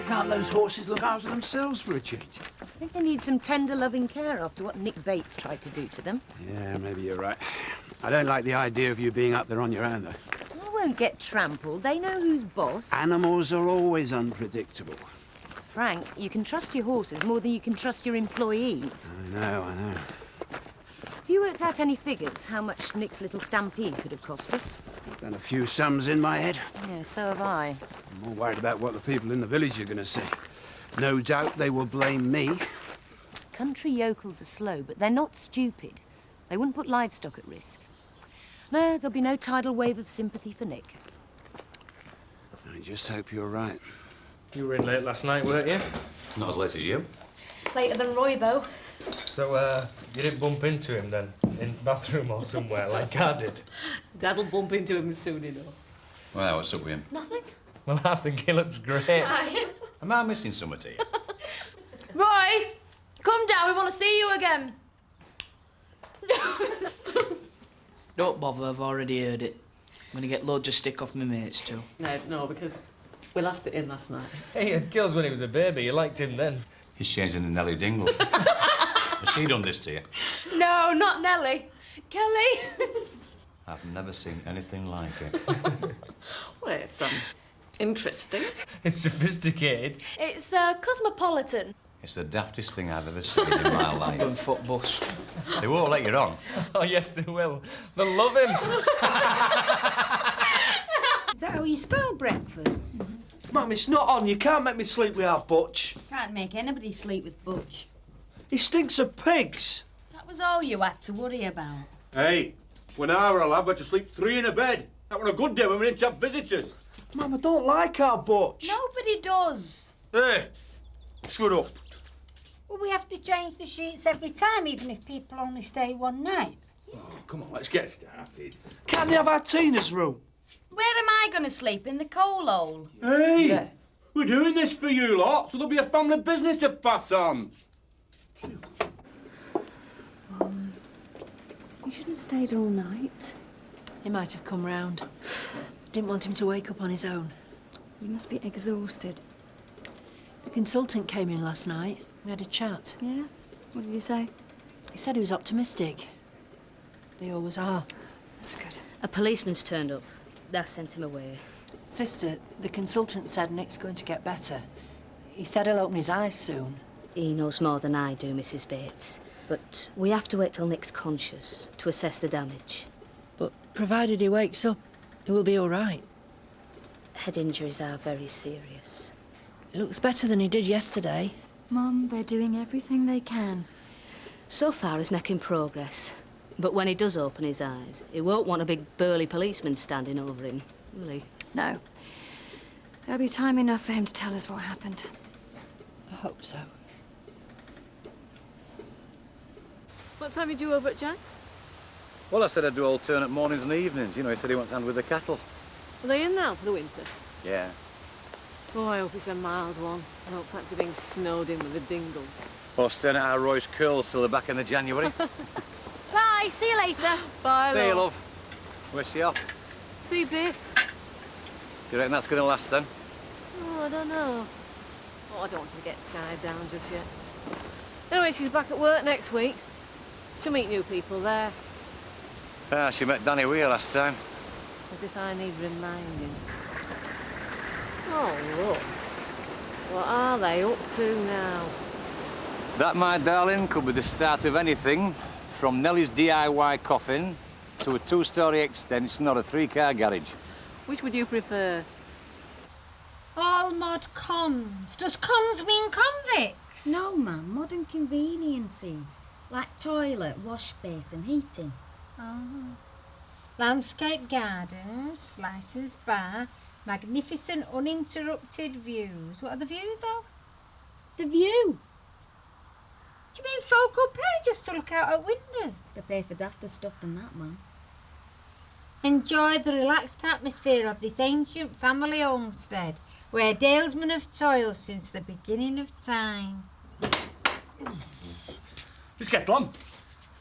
Can't those horses look after themselves for a change? I think they need some tender, loving care after what Nick Bates tried to do to them. Yeah, maybe you're right. I don't like the idea of you being up there on your own, though. They won't get trampled. They know who's boss. Animals are always unpredictable. Frank, you can trust your horses more than you can trust your employees. I know. Have you worked out any figures how much Nick's little stampede could have cost us? I've done a few sums in my head. Yeah, so have I. I'm more worried about what the people in the village are going to say. No doubt they will blame me. Country yokels are slow, but they're not stupid. They wouldn't put livestock at risk. No, there'll be no tidal wave of sympathy for Nick. I just hope you're right. You were in late last night, weren't you? Not as late as you. Later than Roy, though. So, you didn't bump into him then? In the bathroom or somewhere, like I did? Dad'll bump into him soon enough. Well, what's up with him? Nothing. Well, I think he looks great. Am I missing something here? Roy, come down. We want to see you again. Don't bother, I've already heard it. I'm going to get loads of stick off my mates too. No, because we laughed at him last night. He had kills when he was a baby. You liked him then. He's changing the Nelly Dingle. Has she done this to you? No, not Nellie. Kelly. I've never seen anything like it. Well, it's interesting. It's sophisticated. It's cosmopolitan. It's the daftest thing I've ever seen in my life. And foot bus. They won't let you on. Oh, yes, they will. They'll love him. Is that how you spell breakfast? Mum, it's not on. You can't make me sleep with our Butch. Can't make anybody sleep with Butch. He stinks of pigs. That was all you had to worry about. Hey, when I were a lad, we had to sleep 3 in a bed. That was a good day when we didn't have visitors. Mum, I don't like our Butch. Nobody does. Hey, shut up. Well, we have to change the sheets every time, even if people only stay one night. Oh, come on, let's get started. Can't they have our Tina's room? Where am I going to sleep? In the coal hole? Hey, Yeah. we're doing this for you lot, so there'll be a family business to pass on. You shouldn't have stayed all night. He might have come round. Didn't want him to wake up on his own. You must be exhausted. The consultant came in last night. We had a chat. Yeah? What did you say? He said he was optimistic. They always are. That's good. A policeman's turned up. That sent him away. Sister, the consultant said Nick's going to get better. He said he'll open his eyes soon. He knows more than I do, Mrs. Bates. But we have to wait till Nick's conscious to assess the damage. But provided he wakes up, he will be all right. Head injuries are very serious. He looks better than he did yesterday. Mum, they're doing everything they can. So far, he's making progress. But when he does open his eyes, he won't want a big burly policeman standing over him, will he? No. There'll be time enough for him to tell us what happened. I hope so. What time are you due over at Jack's? Well, I said I'd do alternate mornings and evenings. You know, he said he wants hand with the cattle. Are they in now for the winter? Yeah. Oh, I hope it's a mild one. I don't fancy being snowed in with the dingles. Or staying at our Roy's curls till the back end of January. Bye. See you later. Bye, See you, love. Where's she off? See you, Biff. Do you reckon that's going to last, then? Oh, I don't know. Oh, I don't want to get tied down just yet. Anyway, she's back at work next week. She'll meet new people there. Ah, she met Danny Weir last time. As if I need reminding. Oh, look. What are they up to now? That, my darling, could be the start of anything, from Nellie's DIY coffin to a 2-storey extension or a 3-car garage. Which would you prefer? All mod cons. Does cons mean convicts? No, ma'am. Modern conveniences. Like toilet, wash basin, heating. Oh. Landscape gardens, Slicer's bar, magnificent uninterrupted views. What are the views of? The view. Do you mean folk will pay just to look out at windows? They pay for dafter stuff than that, ma'am. Enjoy the relaxed atmosphere of this ancient family homestead, where dalesmen have toiled since the beginning of time. Let's get on.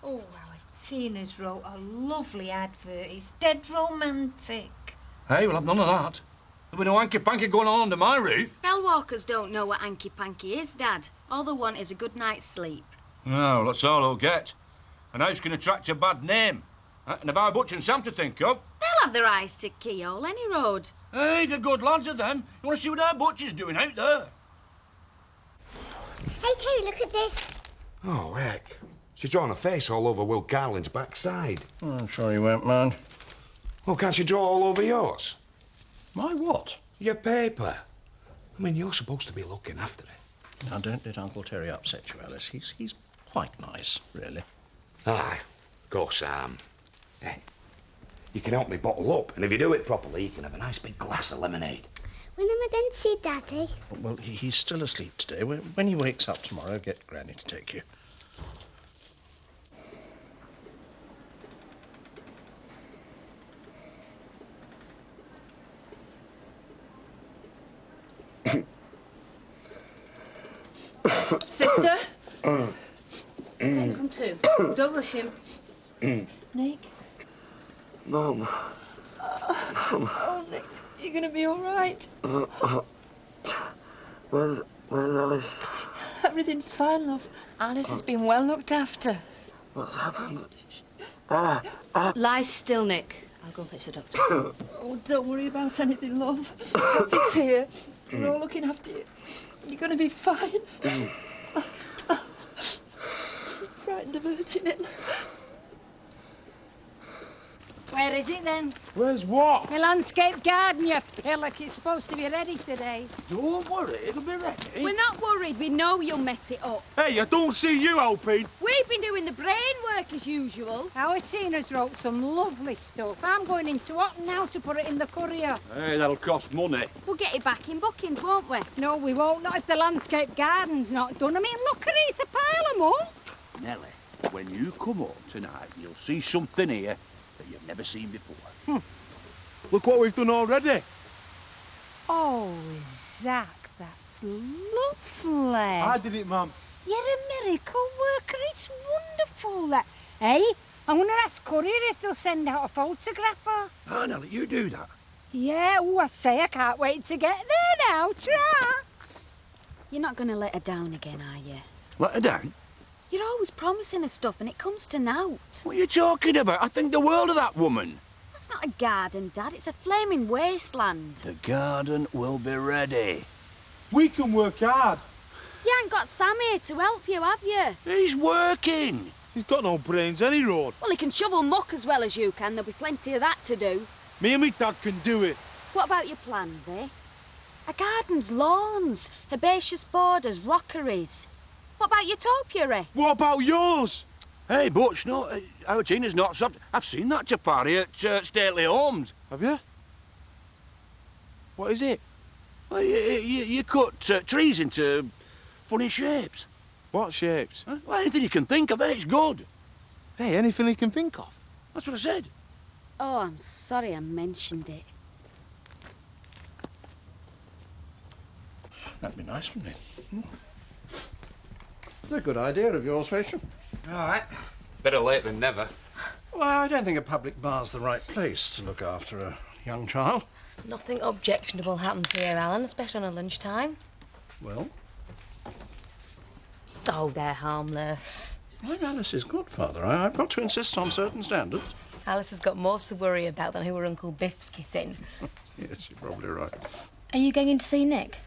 Oh, our Tina's wrote a lovely advert. It's dead romantic. Hey, we'll have none of that. There'll be no hanky-panky going on under my roof. Bell walkers don't know what hanky-panky is, Dad. All they want is a good night's sleep. No, that's all I'll get. And house can attract a bad name. And if I Butch and Sam to think of... They'll have their eyes to keyhole any road. Hey, they're good lads of them. You want to see what our Butch is doing out there? Hey, Terry, look at this. Oh, heck. She's drawn a face all over Will Garland's backside. I'm sure you won't mind. Well, can't she draw all over yours? My what? Your paper. I mean, you're supposed to be looking after it. Now, don't let Uncle Terry upset you, Alice. He's quite nice, really. Aye, go, Sam. Hey, you can help me bottle up, and if you do it properly, you can have a nice big glass of lemonade. When am I going to see Daddy? Well, he's still asleep today. When he wakes up tomorrow, get Granny to take you. Sister? Let him come too. Don't rush him. Nick? Mum. Oh, Nick, you're going to be all right. Where's Alice? Everything's fine, love. Alice has been well looked after. What's happened? Lie still, Nick. I'll go fetch the doctor. Oh, don't worry about anything, love. Papa's here. We're all looking after you. You're going to be fine. I'm frightened of hurting him. Where is it then? Where's what? My landscape garden, you pillock. It's supposed to be ready today. Don't worry, it'll be ready. We're not worried. We know you'll mess it up. Hey, I don't see you helping. We've been doing the brain work as usual. Our Tina's wrote some lovely stuff. I'm going into Otten now to put it in the courier. Hey, that'll cost money. We'll get it back in bookings, won't we? No, we won't. Not if the landscape garden's not done. I mean, look at it. It's a pile of muck. Nellie, when you come home tonight, you'll see something here that you've never seen before. Look what we've done already. Oh, Zach, that's lovely. I did it, Mum. You're a miracle worker. It's wonderful. That. Hey, I'm going to ask Courier if they'll send out a photographer. Ah, Nellie, you do that. Yeah, oh, I say, I can't wait to get there now. Try. You're not going to let her down again, are you? Let her down? You're always promising her stuff and it comes to naught. What are you talking about? I think the world of that woman. That's not a garden, Dad. It's a flaming wasteland. The garden will be ready. We can work hard. You ain't got Sam here to help you, have you? He's working. He's got no brains any road. Well, he can shovel muck as well as you can. There'll be plenty of that to do. Me and me dad can do it. What about your plans, eh? A garden's lawns, herbaceous borders, rockeries. What about your topiary? What about yours? Hey, Butch, no, our Tina's not soft. I've seen that chapari at Stately Homes. Have you? What is it? Well, you cut trees into funny shapes. What shapes? Huh? Well, anything you can think of, it's good. Hey, anything you can think of. That's what I said. Oh, I'm sorry I mentioned it. That'd be nice, wouldn't it? It's a good idea of yours, Rachel. All right. Better late than never. Well, I don't think a public bar's the right place to look after a young child. Nothing objectionable happens here, Alan, especially on a lunchtime. Well, Oh, they're harmless. I'm Alice's godfather. I've got to insist on certain standards. Alice has got more to worry about than who her Uncle Biff's kissing. Yes, you're probably right. Are you going in to see Nick?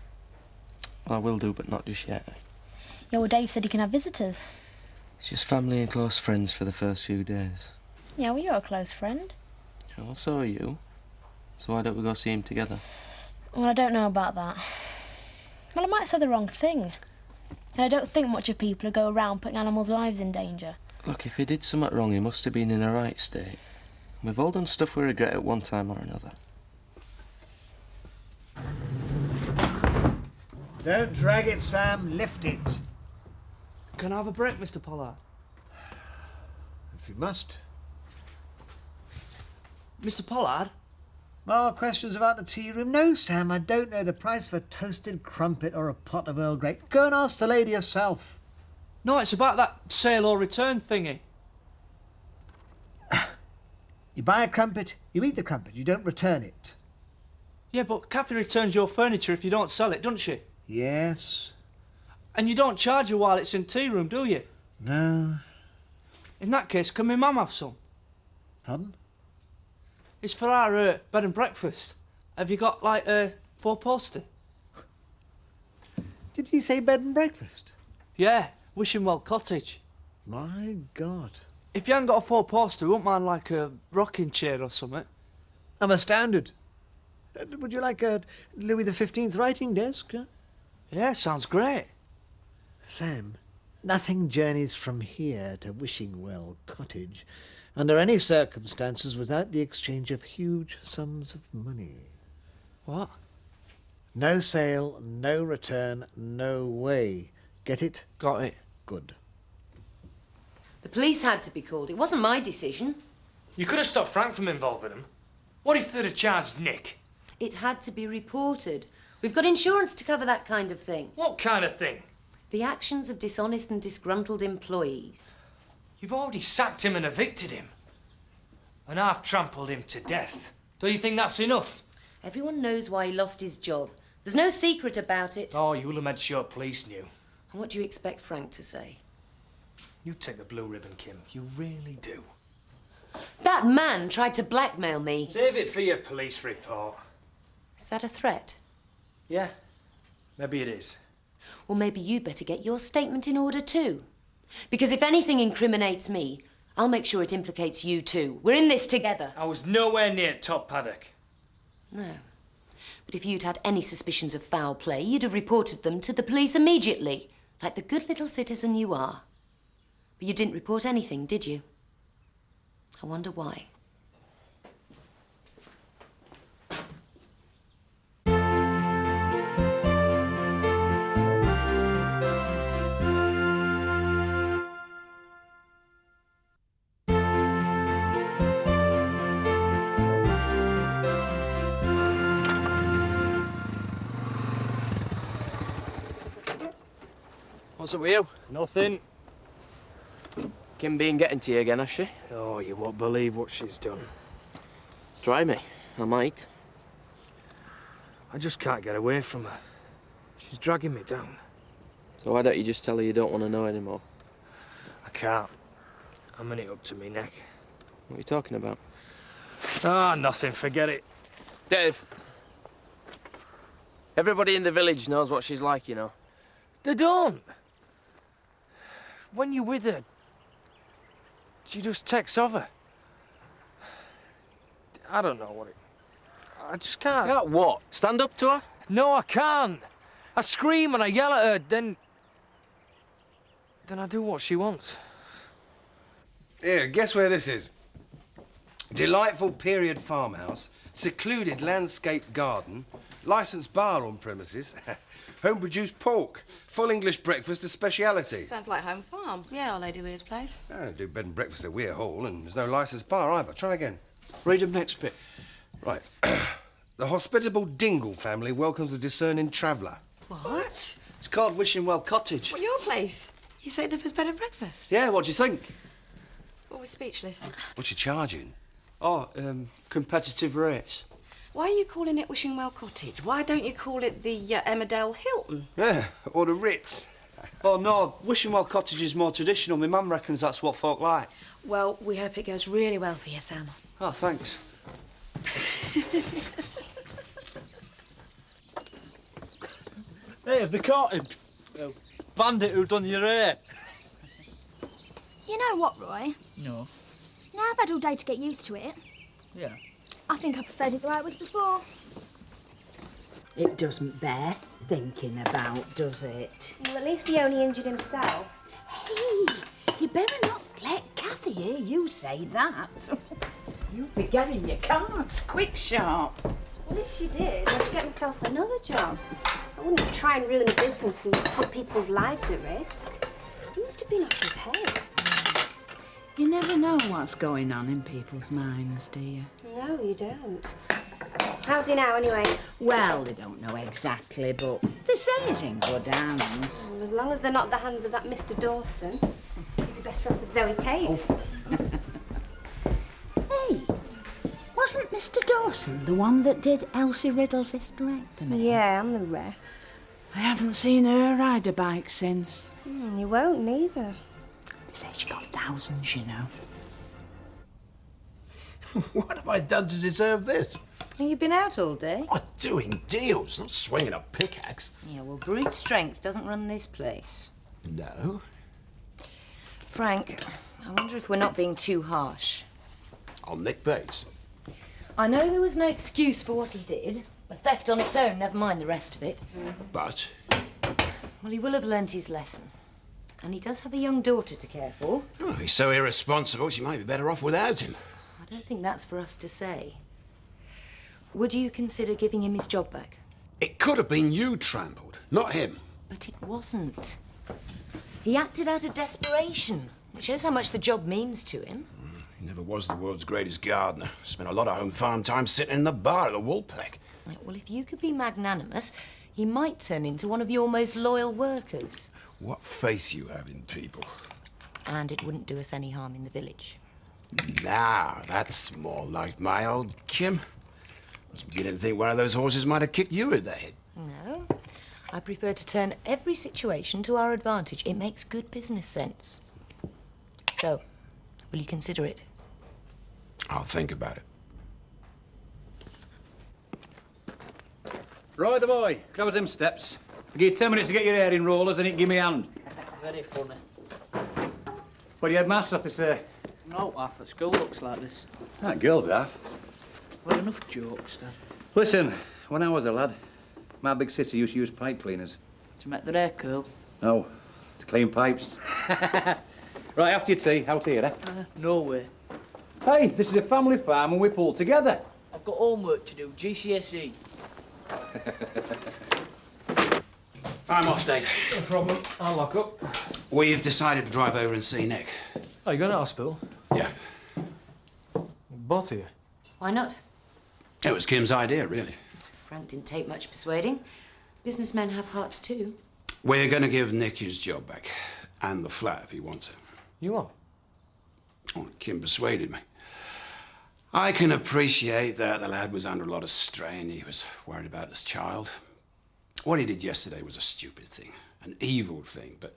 I will do, but not just yet. Yeah, well, Dave said he can have visitors. It's just family and close friends for the first few days. Yeah, well, you're a close friend. Yeah, well, so are you. So why don't we go see him together? Well, I don't know about that. Well, I might say the wrong thing. And I don't think much of people who go around putting animals' lives in danger. Look, if he did something wrong, he must have been in a right state. We've all done stuff we regret at one time or another. Don't drag it, Sam. Lift it. Can I have a break, Mr. Pollard? If you must. Mr. Pollard? More questions about the tea room? No, Sam, I don't know the price of a toasted crumpet or a pot of Earl Grey. Go and ask the lady herself. No, it's about that sale or return thingy. You buy a crumpet, you eat the crumpet, you don't return it. Yeah, but Kathy returns your furniture if you don't sell it, doesn't she? Yes. And you don't charge her while it's in tea room, do you? No. In that case, can my mum have some? Pardon? It's for our bed and breakfast. Have you got, like, a four-poster? Did you say bed and breakfast? Yeah, Wishing Well Cottage. My God. If you haven't got a four-poster, we wouldn't mind, like, a rocking chair or something. I'm astounded. Would you like a Louis XV writing desk? Yeah, sounds great. Sam, nothing journeys from here to Wishing Well Cottage under any circumstances without the exchange of huge sums of money. What? No sale, no return, no way. Get it? Got it. Good. The police had to be called. It wasn't my decision. You could have stopped Frank from involving him. What if they'd have charged Nick? It had to be reported. We've got insurance to cover that kind of thing. What kind of thing? The actions of dishonest and disgruntled employees. You've already sacked him and evicted him. And I've trampled him to death. Do you think that's enough? Everyone knows why he lost his job. There's no secret about it. Oh, you'll have made sure police knew. And what do you expect Frank to say? You take the blue ribbon, Kim. You really do. That man tried to blackmail me. Save it for your police report. Is that a threat? Yeah, maybe it is. Well, maybe you'd better get your statement in order too. Because if anything incriminates me, I'll make sure it implicates you too. We're in this together. I was nowhere near Top Paddock. No. But if you'd had any suspicions of foul play, you'd have reported them to the police immediately, like the good little citizen you are. But you didn't report anything, did you? I wonder why. What's up with you? Nothing. Kim been getting to you again, has she? Oh, you won't believe what she's done. Try me. I might. I just can't get away from her. She's dragging me down. So why don't you just tell her you don't want to know anymore? I can't. I'm in it up to me neck. What are you talking about? Ah, nothing. Forget it. Dave. Everybody in the village knows what she's like, you know. They don't. When you're with her, she just takes over. I don't know what it... I just can't. Can't what? Stand up to her? No, I can't. I scream and I yell at her, then I do what she wants. Here, guess where this is? Delightful period farmhouse, secluded landscape garden, licensed bar on premises, home-produced pork, full English breakfast, a speciality. Sounds like home farm. Yeah, Our Lady Weir's place. I don't do bed and breakfast at Weir Hall, and there's no licensed bar either. Try again. Read them next bit. Right. The hospitable Dingle family welcomes the discerning traveller. What? It's called Wishing Well Cottage. What, your place? You setting up as bed and breakfast? Yeah, what do you think? Well, we're speechless. What's you charging? Oh, competitive rates. Why are you calling it Wishing Well Cottage? Why don't you call it the Emmerdale Hilton? Yeah, or the Ritz. Oh, no, Wishing Well Cottage is more traditional. My mum reckons that's what folk like. Well, we hope it goes really well for you, Sam. Oh, thanks. Hey, have they caught him? No. Bandit who done your hair. You know what, Roy? No. Now I've had all day to get used to it. Yeah. I think I preferred it the way it was before. It doesn't bear thinking about, does it? Well, at least he only injured himself. Hey, you better not let Kathy hear you say that. You'll be getting your cards quick sharp. Well, if she did, I'd get myself another job. I wouldn't try and ruin a business and put people's lives at risk. He must have been off his head. You never know what's going on in people's minds, do you? No, you don't. How's he now, anyway? Well, they don't know exactly, but they say he's in good hands. As long as they're not the hands of that Mr. Dawson, you'd be better off with Zoe Tate. Hey, Wasn't Mr. Dawson the one that did Elsie Riddle's hysterectomy? Yeah, and the rest. I haven't seen her ride a bike since. You won't neither. They say she got thousands, you know. What have I done to deserve this? You've been out all day? What, doing deals, not swinging a pickaxe. Yeah, well, brute strength doesn't run this place. No. Frank, I wonder if we're not being too harsh. On Nick Bates. I know there was no excuse for what he did. A theft on its own, never mind the rest of it. But? Well, he will have learnt his lesson. And he does have a young daughter to care for. Oh, he's so irresponsible, she might be better off without him. I don't think that's for us to say. Would you consider giving him his job back? It could have been you trampled, not him. But it wasn't. He acted out of desperation. It shows how much the job means to him. He never was the world's greatest gardener. Spent a lot of home farm time sitting in the bar at the Woolpack. Well, if you could be magnanimous, he might turn into one of your most loyal workers. What faith you have in people. And it wouldn't do us any harm in the village. Now, that's more like my old Kim. I was beginning to think one of those horses might have kicked you in the head. No. I prefer to turn every situation to our advantage. It makes good business sense. So, will you consider it? I'll think about it. Roy the boy, cover them steps. I give you 10 minutes to get your hair in rollers and it give me a hand. Very funny. What do you headmaster have to say? No, half the school looks like this. That girl's half. Well, enough jokes, Dad. Listen, when I was a lad, my big sister used to use pipe cleaners. To make their hair curl? No, to clean pipes. Right, after your tea, out here, eh? No way. Hey, this is a family farm and we pull together. I've got homework to do, GCSE. I'm off, Dave. No problem. I'll lock up. We've decided to drive over and see Nick. Oh, you going to hospital? Yeah. Both of you? Why not? It was Kim's idea, really. Frank didn't take much persuading. Businessmen have hearts too. We're going to give Nick his job back. And the flat, if he wants it. You are? Oh, Kim persuaded me. I can appreciate that the lad was under a lot of strain. He was worried about his child. What he did yesterday was a stupid thing, an evil thing, but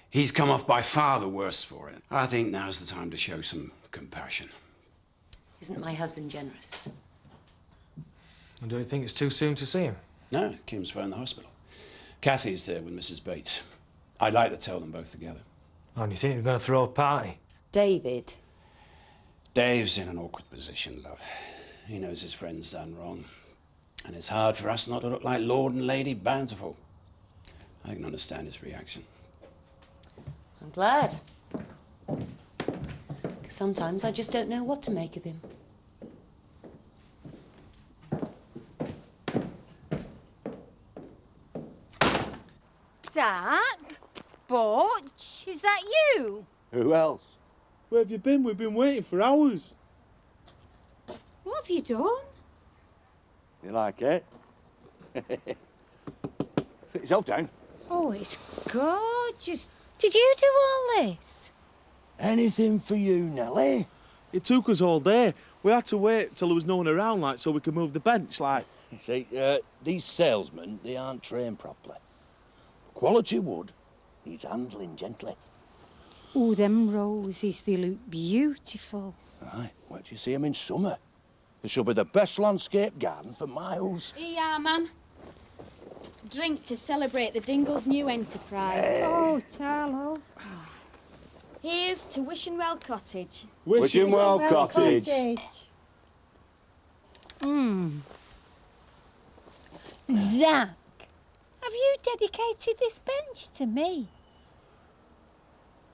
he's come off by far the worse for it. I think now's the time to show some compassion. Isn't my husband generous? And do you think it's too soon to see him? No, Kim's phoned the hospital. Kathy's there with Mrs. Bates. I'd like to tell them both together. Oh, and you think you're going to throw a party? David. Dave's in an awkward position, love. He knows his friend's done wrong. And it's hard for us not to look like Lord and Lady Bountiful. I can understand his reaction. I'm glad. Because sometimes I just don't know what to make of him. Zach? Butch? Is that you? Who else? Where have you been? We've been waiting for hours. What have you done? You like it? Sit yourself down. Oh, it's gorgeous. Did you do all this? Anything for you, Nellie. It took us all day. We had to wait till there was no one around, like, so we could move the bench, like. You see, these salesmen, they aren't trained properly. Quality wood needs handling gently. Oh, them roses, they look beautiful. Aye, wait till you see them in summer. This will be the best landscape garden for miles. Here you are, ma'am. Drink to celebrate the Dingle's new enterprise. Oh, Tarlo. Here's to Wishing-Well Cottage. Wishing-Well Cottage. Zach, have you dedicated this bench to me?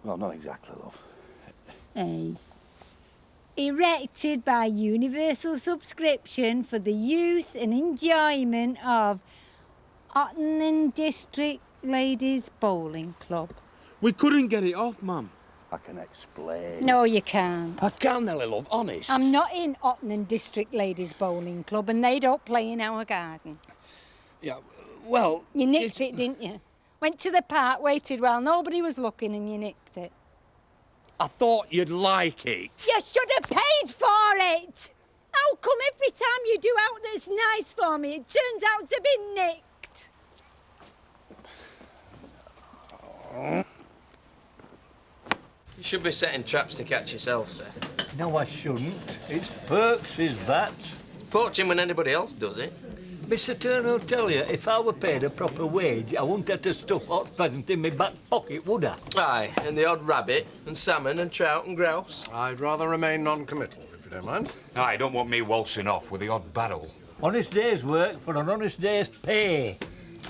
Well, not exactly, love. Hey. Erected by universal subscription for the use and enjoyment of Ottenham District Ladies Bowling Club. We couldn't get it off, Mum. I can explain. No, you can't. I can, Nellie, love, honest. I'm not in Ottenham District Ladies Bowling Club and they don't play in our garden. Yeah, well... You nicked it, didn't you? Went to the park, waited while nobody was looking and you nicked it. I thought you'd like it. You should have paid for it! How How come every time you do out that's nice for me, it turns out to be nicked? You should be setting traps to catch yourself, Seth. No, I shouldn't. It's perks, is that? Poaching when anybody else does it. Mr. Turner will tell you, if I were paid a proper wage, I wouldn't have to stuff hot pheasant in my back pocket, would I? Aye, and the odd rabbit, and salmon, and trout, and grouse. I'd rather remain non-committal, if you don't mind. I don't want me waltzing off with the odd barrel. Honest day's work for an honest day's pay.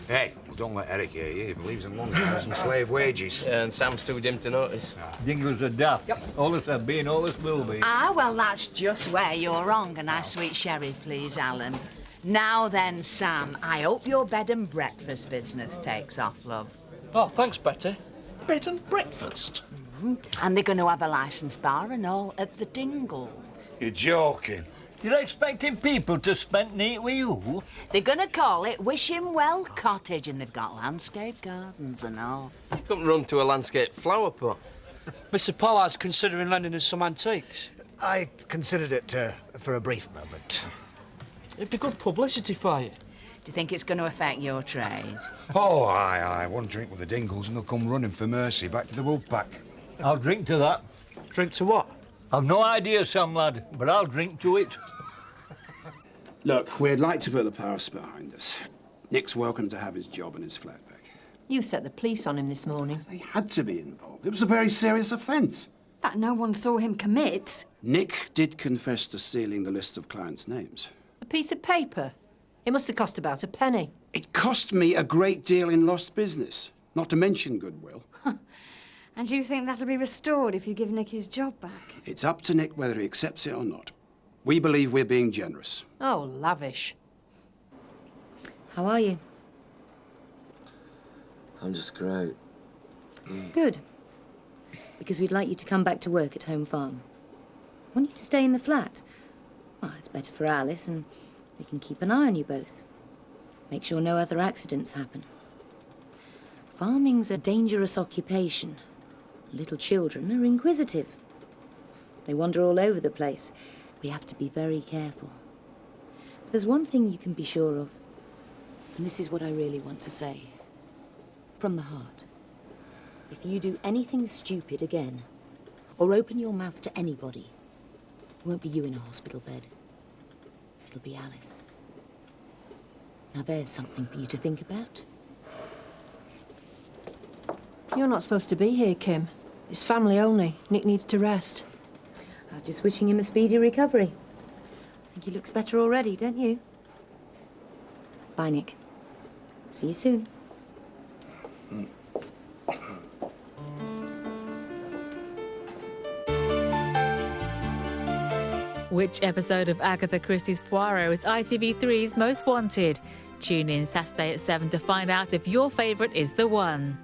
Hey, don't let Eric hear you. He believes in long hours and slave wages. Yeah, and Sam's too dim to notice. Dingoes are daft. Always have been, always will be. Ah, well, that's just where you're wrong. A nice sweet sherry, please, Alan. Now then, Sam, I hope your bed and breakfast business takes off, love. Oh, thanks, Betty. Bed and breakfast? And they're going to have a licensed bar and all at the Dingles. You're joking. You're expecting people to spend neat with you? They're going to call it Wishing Well Cottage, and they've got landscape gardens and all. You couldn't run to a landscape flower pot. Mr. Pollard's considering lending us some antiques. I considered it for a brief moment. It'd be good publicity for you. Do you think it's going to affect your trade? Oh, aye. One drink with the Dingles and they'll come running for mercy back to the wolf pack. I'll drink to that. Drink to what? I've no idea, Sam, lad, but I'll drink to it. Look, we'd like to put the past behind us. Nick's welcome to have his job and his flat back. You set the police on him this morning. They had to be involved. It was a very serious offence. That no one saw him commit. Nick did confess to stealing the list of clients' names. A piece of paper. It must have cost about a penny. It cost me a great deal in lost business, not to mention goodwill. And you think that'll be restored if you give Nick his job back? It's up to Nick whether he accepts it or not. We believe we're being generous. Oh, lavish. How are you? I'm just great. Good. Because we'd like you to come back to work at Home Farm. We want you to stay in the flat. Well, it's better for Alice, and we can keep an eye on you both. Make sure no other accidents happen. Farming's a dangerous occupation. Little children are inquisitive. They wander all over the place. We have to be very careful. There's one thing you can be sure of, and this is what I really want to say. From the heart. If you do anything stupid again, or open your mouth to anybody, it won't be you in a hospital bed. It'll be Alice. Now there's something for you to think about. You're not supposed to be here, Kim. It's family only. Nick needs to rest. I was just wishing him a speedy recovery. I think he looks better already, don't you? Bye, Nick. See you soon. Which episode of Agatha Christie's Poirot is ITV3's most wanted? Tune in Saturday at 7 to find out if your favourite is the one.